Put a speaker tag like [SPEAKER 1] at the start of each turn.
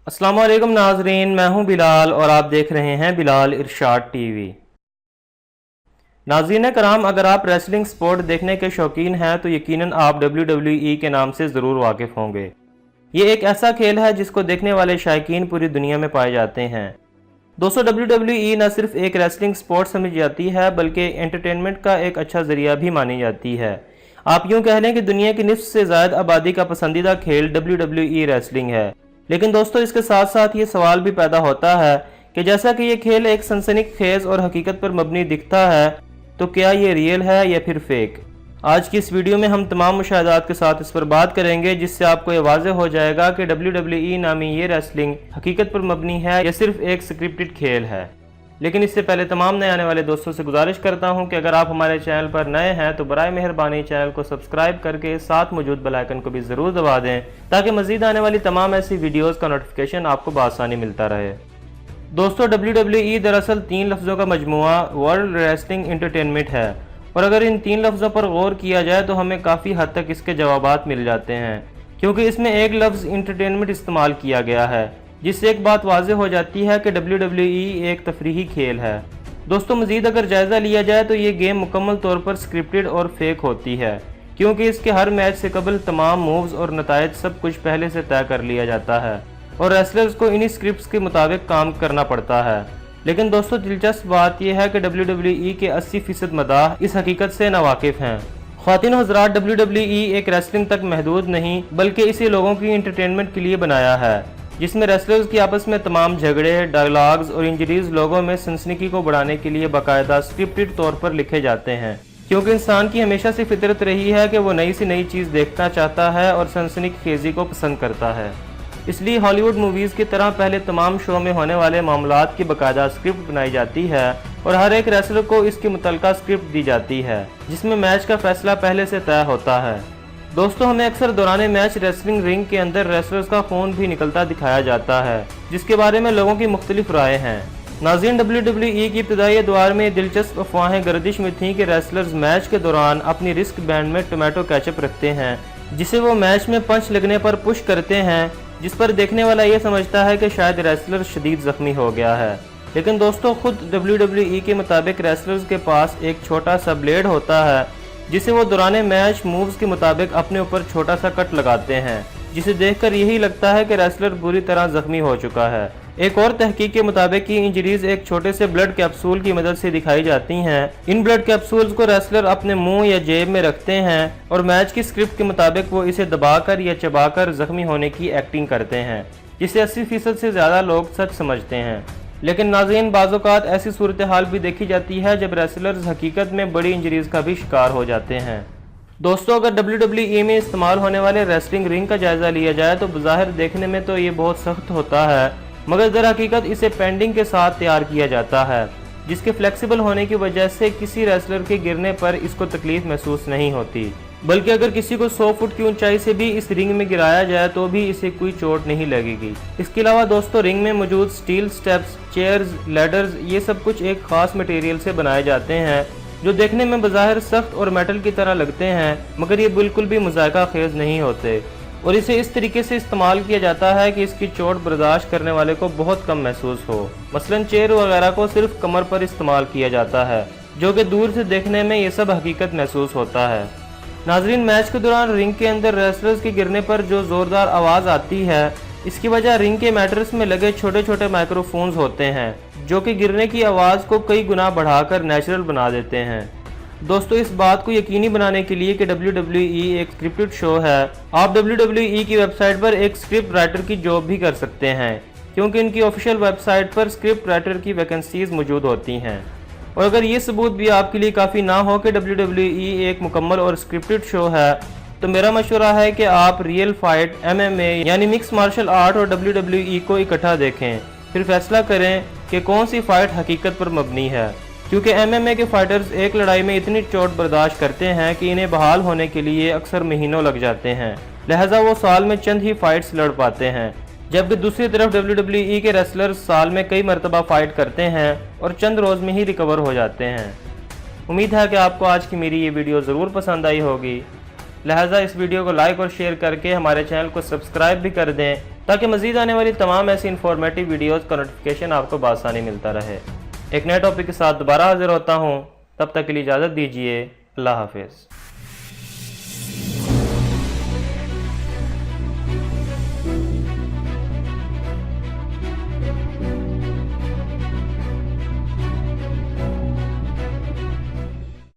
[SPEAKER 1] अस्सलाम वालेकुम नाजरीन, मैं हूं बिलाल और आप देख रहे हैं बिलाल इरशाद टीवी। नाज़रीन कराम, अगर आप रेसलिंग स्पोर्ट देखने के शौकीन हैं तो यकीनन आप WWE के नाम से ज़रूर वाकिफ़ होंगे। ये एक ऐसा खेल है जिसको देखने वाले शायकीन पूरी दुनिया में पाए जाते हैं। दोस्तों, WWE न सिर्फ एक रेसलिंग स्पोर्ट समझी जाती है बल्कि एंटरटेनमेंट का एक अच्छा ज़रिया भी मानी जाती है। आप यूँ कह लें कि दुनिया की निस्फ से ज़्यादा आबादी का पसंदीदा खेल WWE रेसलिंग है। लेकिन दोस्तों, इसके साथ साथ ये सवाल भी पैदा होता है कि जैसा कि ये खेल एक सनसनीखेज और हकीकत पर मबनी दिखता है, तो क्या ये रियल है या फिर फेक। आज की इस वीडियो में हम तमाम मुशाहदात के साथ इस पर बात करेंगे, जिससे आपको ये वाज़ेह हो जाएगा कि WWE नामी ये रेसलिंग हकीकत पर मबनी है या सिर्फ एक स्क्रिप्टेड खेल है। लेकिन इससे पहले तमाम नए आने वाले दोस्तों से गुजारिश करता हूं कि अगर आप हमारे चैनल पर नए हैं तो बराए मेहरबानी चैनल को सब्सक्राइब करके साथ मौजूद बेल आइकन को भी ज़रूर दबा दें, ताकि मज़ीद आने वाली तमाम ऐसी वीडियोस का नोटिफिकेशन आपको बआसानी मिलता रहे। दोस्तों, WWE दरअसल 3 लफ्ज़ों का मजमूआ वर्ल्ड रेसलिंग एंटरटेनमेंट है, और अगर इन 3 लफ्ज़ों पर गौर किया जाए तो हमें काफ़ी हद तक इसके जवाबात मिल जाते हैं, क्योंकि इसमें एक लफ्ज़ एंटरटेनमेंट इस्तेमाल किया गया है, जिससे एक बात वाज़ेह हो जाती है कि WWE एक तफरीही खेल है। दोस्तों, मज़ीद अगर जायज़ा लिया जाए तो ये गेम मुकम्मल तौर पर स्क्रिप्टेड और फेक होती है, क्योंकि इसके हर मैच से कबल तमाम मूव्स और नतायज सब कुछ पहले से तय कर लिया जाता है और रेसलर्स को इन्हीं स्क्रिप्ट्स के मुताबिक काम करना पड़ता है। लेकिन दोस्तों, दिलचस्प बात यह है कि WWE के 80% मदाह इस हकीकत से नावाकिफ़ हैं। ख़वातीन और हज़रात, WWE एक रेसलिंग तक महदूद नहीं बल्कि इसे लोगों की एंटरटेनमेंट के लिए बनाया है, जिसमें रेसलर्स की आपस में तमाम झगड़े, डायलॉग्स और इंजरीज लोगों में सनसनी को बढ़ाने के लिए बाकायदा स्क्रिप्टेड तौर पर लिखे जाते हैं, क्योंकि इंसान की हमेशा से फितरत रही है कि वो नई से नई चीज़ देखना चाहता है और सनसनीखेज़ी को पसंद करता है। इसलिए हॉलीवुड मूवीज़ की तरह पहले तमाम शो में होने वाले मामलात की बाकायदा स्क्रिप्ट बनाई जाती है और हर एक रेसलर को इसकी मुतल्लिका स्क्रिप्ट दी जाती है, जिसमें मैच का फैसला पहले से तय होता है। दोस्तों, हमें अक्सर दौरान मैच रेसलिंग रिंग के अंदर रेसलर्स का खून भी निकलता दिखाया जाता है, जिसके बारे में लोगों की मुख्तलिफ राय हैं। नाज़रीन, WWE की इब्तिदाई अदवार में दिलचस्प अफवाहें गर्दिश में थीं कि रेसलर्स मैच के दौरान अपनी रिस्ट बैंड में टोमेटो केचप रखते हैं, जिसे वो मैच में पंच लगने पर पुश करते हैं, जिस पर देखने वाला ये समझता है कि शायद रेसलर शदीद जख्मी हो गया है। लेकिन दोस्तों, खुद WWE के मुताबिक रेसलर्स के पास एक छोटा सा ब्लेड होता है, जिसे वो दौरान मैच मूव्स के मुताबिक अपने ऊपर छोटा सा कट लगाते हैं, जिसे देखकर यही लगता है कि रेसलर बुरी तरह जख्मी हो चुका है। एक और तहकीक के मुताबिक ये इंजरीज एक छोटे से ब्लड कैप्सूल की मदद से दिखाई जाती हैं। इन ब्लड कैप्सूल्स को रेसलर अपने मुंह या जेब में रखते हैं और मैच की स्क्रिप्ट के मुताबिक वो इसे दबाकर या चबाकर जख्मी होने की एक्टिंग करते हैं, जिसे 80% से ज़्यादा लोग सच समझते हैं। लेकिन नाज़रीन, बाज़-औक़ात ऐसी सूरत हाल भी देखी जाती है जब रेसलर्स हकीकत में बड़ी इंजरीज का भी शिकार हो जाते हैं। दोस्तों, अगर WWE में इस्तेमाल होने वाले रेसलिंग रिंग का जायज़ा लिया जाए तो बज़ाहिर देखने में तो ये बहुत सख्त होता है, मगर दर हकीकत इसे पेंडिंग के साथ तैयार किया जाता है, जिसके फ्लेक्सिबल होने की वजह से किसी रेसलर के गिरने पर इसको तकलीफ महसूस नहीं होती, बल्कि अगर किसी को 100 फुट की ऊंचाई से भी इस रिंग में गिराया जाए तो भी इसे कोई चोट नहीं लगेगी। इसके अलावा दोस्तों, रिंग में मौजूद स्टील स्टेप्स, चेयर्स, लैडर्स, ये सब कुछ एक खास मटेरियल से बनाए जाते हैं, जो देखने में बज़ाहिर सख्त और मेटल की तरह लगते हैं, मगर ये बिल्कुल भी मुज़ायका खेज नहीं होते, और इसे इस तरीके से इस्तेमाल किया जाता है कि इसकी चोट बर्दाश्त करने वाले को बहुत कम महसूस हो। मसलन चेयर वगैरह को सिर्फ कमर पर इस्तेमाल किया जाता है, जो कि दूर से देखने में ये सब हकीकत महसूस होता है। नाजरीन, मैच के दौरान रिंग के अंदर रेसलर्स के गिरने पर जो ज़ोरदार आवाज़ आती है, इसकी वजह रिंग के मैटर्स में लगे छोटे छोटे माइक्रोफोन्स होते हैं, जो कि गिरने की आवाज़ को कई गुना बढ़ाकर नेचुरल बना देते हैं। दोस्तों, इस बात को यकीनी बनाने के लिए कि WWE एक स्क्रिप्टेड शो है, आप WWE की वेबसाइट पर एक स्क्रिप्ट राइटर की जॉब भी कर सकते हैं, क्योंकि इनकी ऑफिशियल वेबसाइट पर स्क्रिप्ट राइटर की वैकेंसीज मौजूद होती हैं। और अगर ये सबूत भी आपके लिए काफ़ी ना हो कि WWE एक मुकम्मल और स्क्रिप्टेड शो है, तो मेरा मशवरा है कि आप रियल फाइट, MMA यानी मिक्स मार्शल आर्ट और WWE को इकट्ठा देखें, फिर फैसला करें कि कौन सी फ़ाइट हकीकत पर मबनी है, क्योंकि MMA के फाइटर्स एक लड़ाई में इतनी चोट बर्दाश्त करते हैं कि इन्हें बहाल होने के लिए अक्सर महीनों लग जाते हैं, लिहाजा वो साल में चंद ही फाइट्स लड़ पाते हैं, जबकि दूसरी तरफ WWE के रेसलर्स साल में कई मरतबा फाइट करते हैं और चंद रोज़ में ही रिकवर हो जाते हैं। उम्मीद है कि आपको आज की मेरी ये वीडियो ज़रूर पसंद आई होगी, लिहाजा इस वीडियो को लाइक और शेयर करके हमारे चैनल को सब्सक्राइब भी कर दें, تاکہ مزید آنے والی تمام ایسی انفارمیٹیو ویڈیوز کا نوٹیفیکیشن آپ کو بآسانی ملتا رہے۔ ایک نئے ٹاپک کے ساتھ دوبارہ حاضر ہوتا ہوں، تب تک کے لیے اجازت دیجیے۔ اللہ حافظ۔